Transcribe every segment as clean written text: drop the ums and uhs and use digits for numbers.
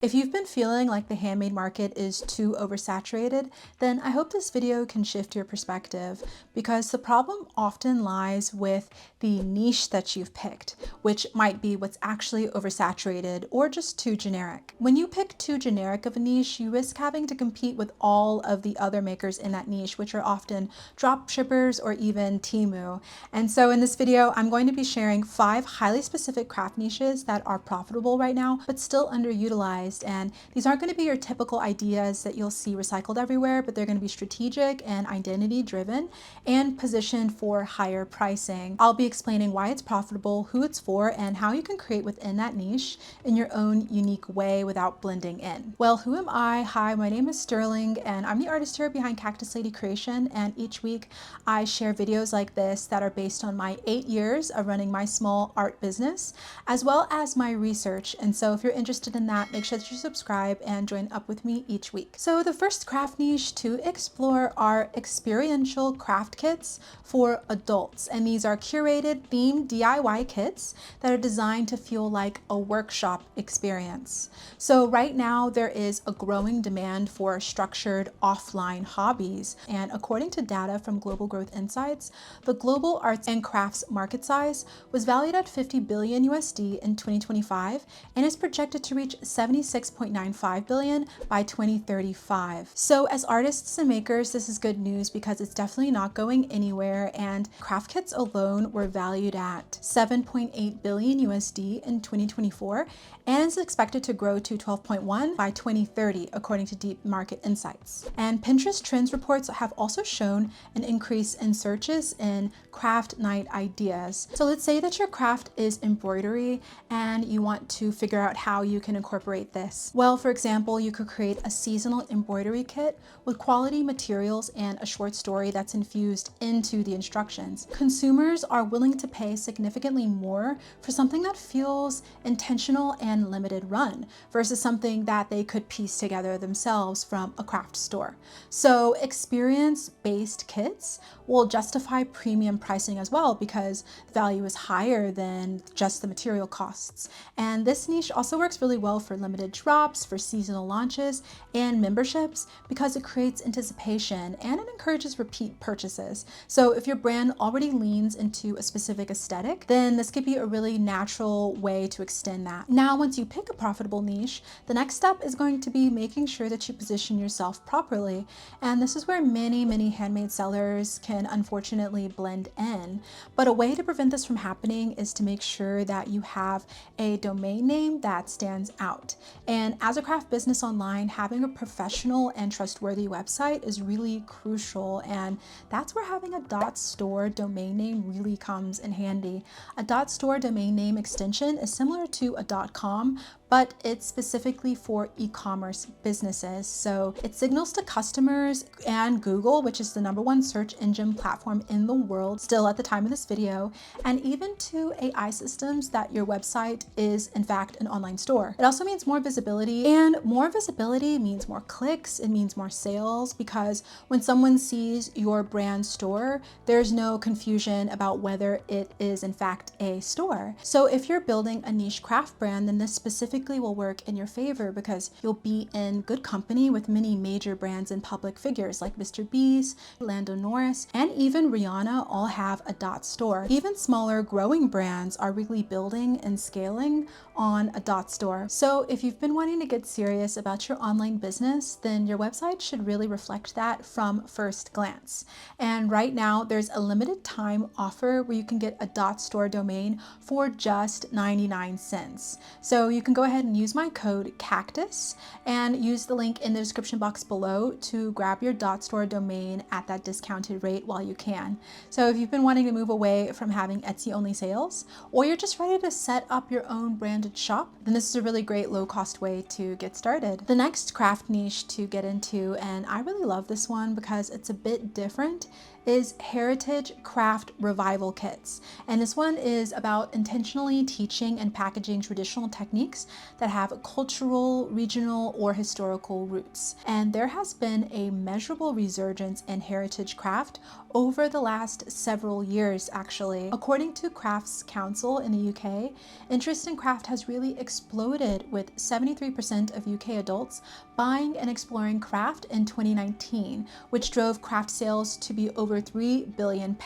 If you've been feeling like the handmade market is too oversaturated, then I hope this video can shift your perspective, because the problem often lies with the niche that you've picked, which might be what's actually oversaturated or just too generic. When you pick too generic of a niche, you risk having to compete with all of the other makers in that niche, which are often drop shippers or even Temu. And so in this video, I'm going to be sharing 5 highly specific craft niches that are profitable right now, but still underutilized. And these aren't going to be your typical ideas that you'll see recycled everywhere, but they're going to be strategic and identity driven and positioned for higher pricing. I'll be explaining why it's profitable, who it's for, and how you can create within that niche in your own unique way without blending in. Well, who am I? Hi, my name is Sterling, and I'm the artist here behind Cactus Lady Creation. And each week I share videos like this that are based on my 8 years of running my small art business, as well as my research. And so if you're interested in that, make sure that you subscribe and join up with me each week. So the first craft niche to explore are experiential craft kits for adults. And these are curated themed DIY kits that are designed to feel like a workshop experience. So right now there is a growing demand for structured offline hobbies. And according to data from Global Growth Insights, the global arts and crafts market size was valued at 50 billion USD in 2025 and is projected to reach 76.95 billion by 2035. So as artists and makers, this is good news because it's definitely not going anywhere, and craft kits alone were valued at 7.8 billion USD in 2024 and is expected to grow to 12.1 by 2030 according to Deep Market Insights. And Pinterest trends reports have also shown an increase in searches in craft night ideas. So let's say that your craft is embroidery and you want to figure out how you can incorporate this. Well, for example, you could create a seasonal embroidery kit with quality materials and a short story that's infused into the instructions. Consumers are willing to pay significantly more for something that feels intentional and limited run versus something that they could piece together themselves from a craft store. So experience-based kits will justify premium pricing as well because the value is higher than just the material costs. And this niche also works really well for limited drops, for seasonal launches, and memberships because it creates anticipation and it encourages repeat purchases. So if your brand already leans into a specific aesthetic, then this could be a really natural way to extend that. Now, once you pick a profitable niche, the next step is going to be making sure that you position yourself properly. And this is where many handmade sellers can unfortunately blend in. But a way to prevent this from happening is to make sure that you have a domain name that stands out. And as a craft business online, having a professional and trustworthy website is really crucial. And that's where having a .store domain name really comes in handy. A .store domain name extension is similar to a .com, but it's specifically for e-commerce businesses. So it signals to customers and Google, which is the #1 search engine platform in the world still at the time of this video, and even to AI systems that your website is in fact an online store. It also means more visibility, and more visibility means more clicks, it means more sales, because when someone sees your brand store, there's no confusion about whether it is in fact a store. So if you're building a niche craft brand, then this specific will work in your favor because you'll be in good company with many major brands and public figures like Mr. Beast, Lando Norris, and even Rihanna all have a .store. Even smaller growing brands are really building and scaling on a .store. So if you've been wanting to get serious about your online business, then your website should really reflect that from first glance. And right now there's a limited time offer where you can get a .store domain for just 99 cents. So you can go ahead and use my code CACTUS and use the link in the description box below to grab your .store domain at that discounted rate while you can. So if you've been wanting to move away from having Etsy only sales, or you're just ready to set up your own branded shop, then this is a really great low cost way to get started. The next craft niche to get into, and I really love this one because it's a bit different, is Heritage Craft Revival Kits. And this one is about intentionally teaching and packaging traditional techniques that have cultural, regional, or historical roots. And there has been a measurable resurgence in heritage craft over the last several years, actually. According to Crafts Council in the UK, interest in craft has really exploded, with 73% of UK adults buying and exploring craft in 2019, which drove craft sales to be over £3 billion.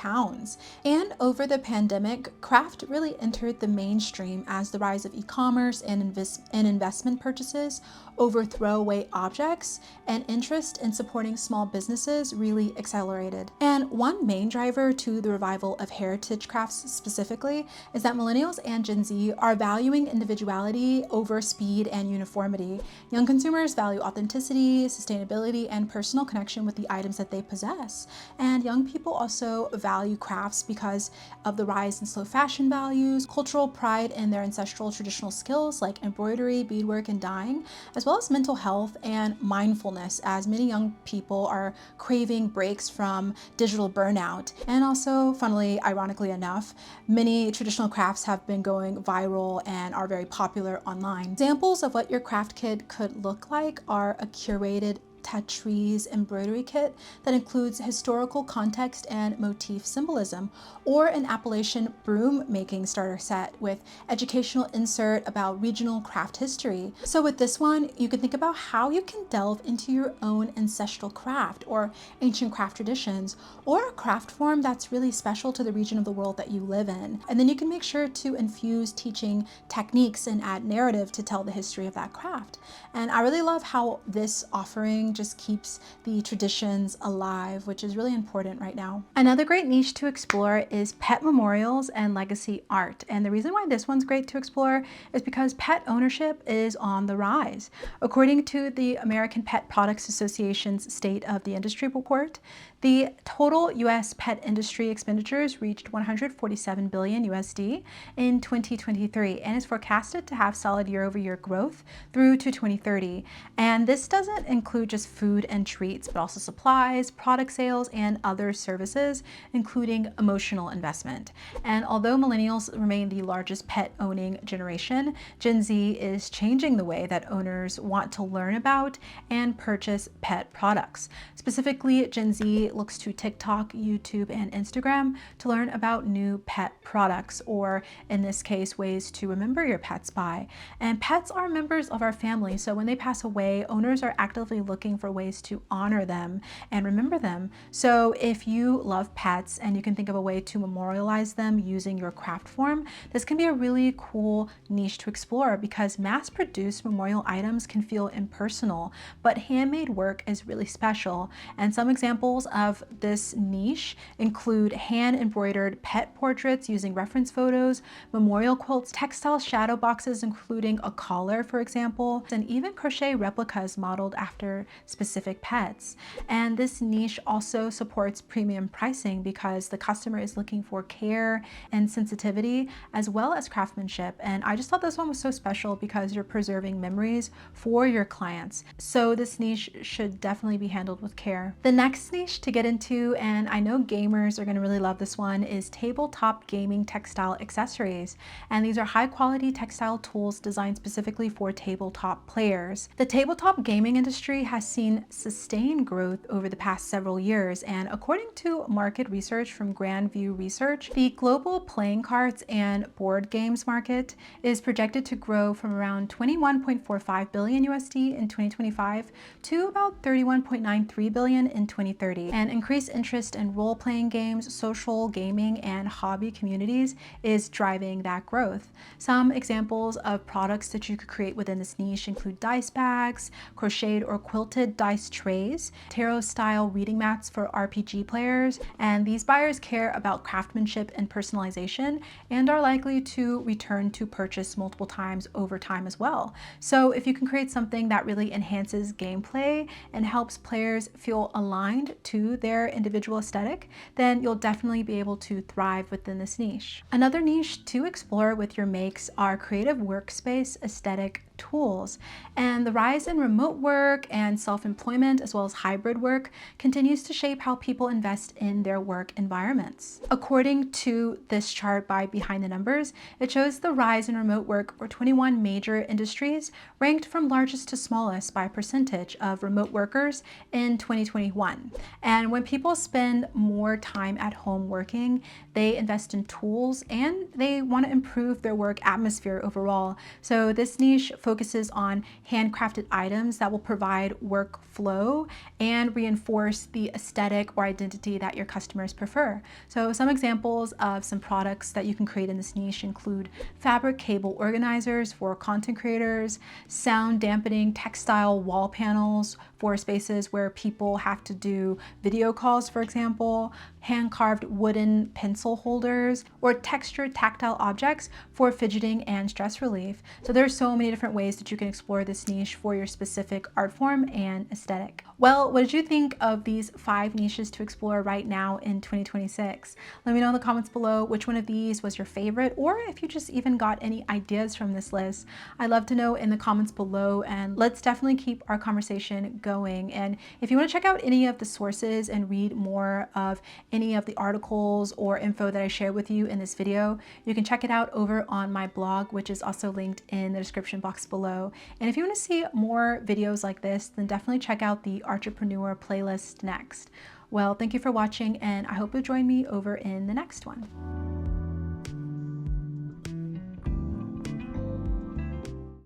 And over the pandemic, craft really entered the mainstream as the rise of e-commerce and investment purchases over throwaway objects and interest in supporting small businesses really accelerated. And one main driver to the revival of heritage crafts specifically is that millennials and Gen Z are valuing individuality over speed and uniformity. Young consumers value authenticity, sustainability, and personal connection with the items that they possess. And young people also value crafts because of the rise in slow fashion values, cultural pride in their ancestral traditional skills like embroidery, beadwork, and dyeing, as well as mental health and mindfulness, as many young people are craving breaks from digital burnout. And also, funnily, ironically enough, many traditional crafts have been going viral and are very popular online. Examples of what your craft kit could look like are a curated Tetris embroidery kit that includes historical context and motif symbolism, or an Appalachian broom making starter set with educational insert about regional craft history. So with this one, you can think about how you can delve into your own ancestral craft or ancient craft traditions, or a craft form that's really special to the region of the world that you live in. And then you can make sure to infuse teaching techniques and add narrative to tell the history of that craft. And I really love how this offering just keeps the traditions alive, which is really important right now. Another great niche to explore is pet memorials and legacy art. And the reason why this one's great to explore is because pet ownership is on the rise. According to the American Pet Products Association's State of the Industry report, the total US pet industry expenditures reached 147 billion USD in 2023 and is forecasted to have solid year-over-year growth through to 2030. And this doesn't include just food and treats, but also supplies, product sales, and other services, including emotional investment. And although millennials remain the largest pet owning generation, Gen Z is changing the way that owners want to learn about and purchase pet products. Specifically, Gen Z looks to TikTok, YouTube, and Instagram to learn about new pet products, or in this case, ways to remember your pets by. And pets are members of our family, so when they pass away, owners are actively looking for ways to honor them and remember them. So if you love pets and you can think of a way to memorialize them using your craft form, this can be a really cool niche to explore, because mass-produced memorial items can feel impersonal, but handmade work is really special. And some examples of this niche include hand-embroidered pet portraits using reference photos, memorial quilts, textile shadow boxes including a collar, for example, and even crochet replicas modeled after specific pets. And this niche also supports premium pricing because the customer is looking for care and sensitivity as well as craftsmanship. And I just thought this one was so special because you're preserving memories for your clients. So this niche should definitely be handled with care. The next niche to get into, and I know gamers are going to really love this one, is tabletop gaming textile accessories. And these are high quality textile tools designed specifically for tabletop players. The tabletop gaming industry has seen sustained growth over the past several years, and according to market research from Grandview Research, the global playing cards and board games market is projected to grow from around 21.45 billion USD in 2025 to about 31.93 billion in 2030. And increased interest in role-playing games, social gaming, and hobby communities is driving that growth. Some examples of products that you could create within this niche include dice bags, crocheted or quilted dice trays, tarot-style reading mats for RPG players, and these buyers care about craftsmanship and personalization and are likely to return to purchase multiple times over time as well. So if you can create something that really enhances gameplay and helps players feel aligned to their individual aesthetic, then you'll definitely be able to thrive within this niche. Another niche to explore with your makes are creative workspace aesthetic tools. And the rise in remote work and self-employment, as well as hybrid work, continues to shape how people invest in their work environments. According to this chart by Behind the Numbers, it shows the rise in remote work for 21 major industries, ranked from largest to smallest by percentage of remote workers in 2021. And when people spend more time at home working, they invest in tools and they want to improve their work atmosphere overall. So this niche focuses on handcrafted items that will provide workflow and reinforce the aesthetic or identity that your customers prefer. So some examples of some products that you can create in this niche include fabric cable organizers for content creators, sound dampening textile wall panels for spaces where people have to do video calls, for example, hand-carved wooden pencil holders, or textured tactile objects for fidgeting and stress relief. So there's so many different ways that you can explore this niche for your specific art form and aesthetic. Well, what did you think of these 5 niches to explore right now in 2026? Let me know in the comments below which one of these was your favorite, or if you just even got any ideas from this list. I'd love to know in the comments below, and let's definitely keep our conversation going. And if you want to check out any of the sources and read more of any of the articles or info that I shared with you in this video, you can check it out over on my blog, which is also linked in the description box below. And if you want to see more videos like this, then definitely check out the Entrepreneur playlist next. Well, thank you for watching, and I hope you'll join me over in the next one.